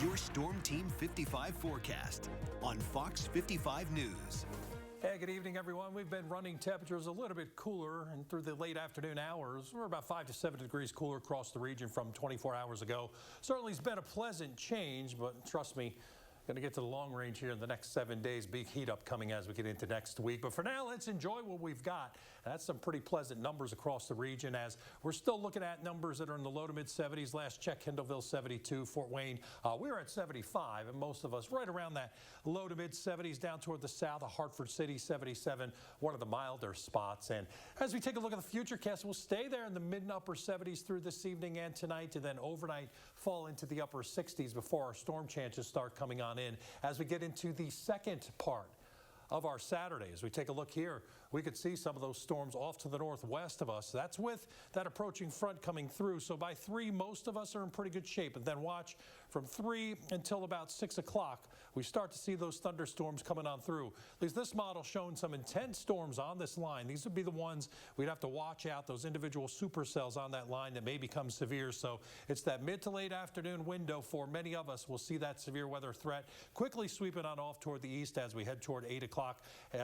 your Storm Team 55 forecast on Fox 55 News. Hey, good evening, everyone. We've been running temperatures a little bit cooler, and through the late afternoon hours, we're about 5 to 7 degrees cooler across the region from 24 hours ago. Certainly it's been a pleasant change, but trust me, going to get to the long range here in the next 7 days. Big heat up coming as we get into next week. But for now, let's enjoy what we've got. That's some pretty pleasant numbers across the region as we're still looking at numbers that are in the low to mid 70s. Last check, Kendallville 72, Fort Wayne, we were at 75, and most of us right around that low to mid 70s down toward the south. Hartford City 77, one of the milder spots. And as we take a look at the futurecast, we'll stay there in the mid and upper 70s through this evening and tonight, and then overnight fall into the upper 60s before our storm chances start coming on in as we get into the second part of our Saturday. As we take a look here, we could see some of those storms off to the northwest of us. That's with that approaching front coming through. So by 3, most of us are in pretty good shape. And then watch from 3 until about 6 o'clock, we start to see those thunderstorms coming on through. At least this model showing some intense storms on this line. These would be the ones we'd have to watch out, those individual supercells on that line that may become severe. So it's that mid to late afternoon window for many of us. We'll see that severe weather threat quickly sweeping on off toward the east as we head toward 8 o'clock.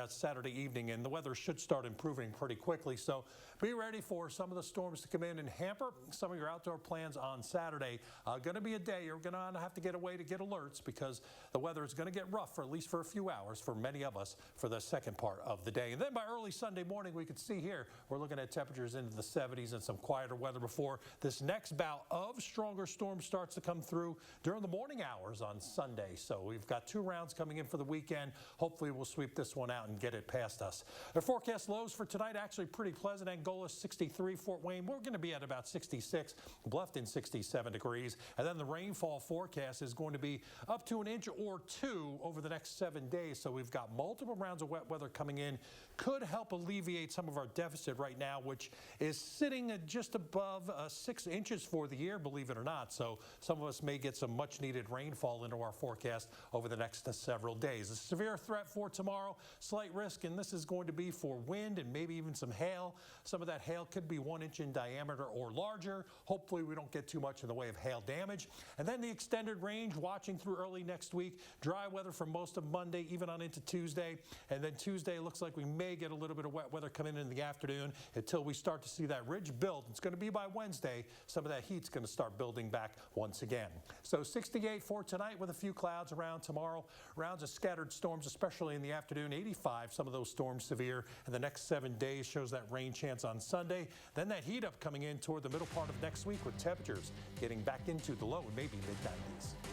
Saturday evening, and the weather should start improving pretty quickly. So be ready for some of the storms to come in and hamper some of your outdoor plans on Saturday. Going to be a day you're going to have to get away to get alerts because the weather is going to get rough for at least for a few hours for many of us for the second part of the day. And then by early Sunday morning, we could see here we're looking at temperatures into the 70s and some quieter weather before this next bout of stronger storms starts to come through during the morning hours on Sunday. So we've got 2 rounds coming in for the weekend. Hopefully we'll sweep this one out and get it past us. The forecast lows for tonight actually pretty pleasant. Angola 63, Fort Wayne we're going to be at about 66, Bluffton 67 degrees, and then the rainfall forecast is going to be up to 1 inch or 2 over the next 7 days. So we've got multiple rounds of wet weather coming in. Could help alleviate some of our deficit right now, which is sitting at just above 6 inches for the year, believe it or not. So some of us may get some much needed rainfall into our forecast over the next several days. A severe threat for tomorrow. Slight risk, and this is going to be for wind and maybe even some hail. Some of that hail could be 1 inch in diameter or larger. Hopefully we don't get too much in the way of hail damage. And then the extended range watching through early next week. Dry weather for most of Monday, even on into Tuesday. And then Tuesday looks like we may get a little bit of wet weather coming in the afternoon until we start to see that ridge build. It's going to be by Wednesday. Some of that heat's going to start building back once again. So 68 for tonight with a few clouds around tomorrow. Rounds of scattered storms, especially in the afternoon. 85, some of those storms severe. And the next 7 days shows that rain chance on Sunday. Then that heat up coming in toward the middle part of next week with temperatures getting back into the low and maybe mid 90s.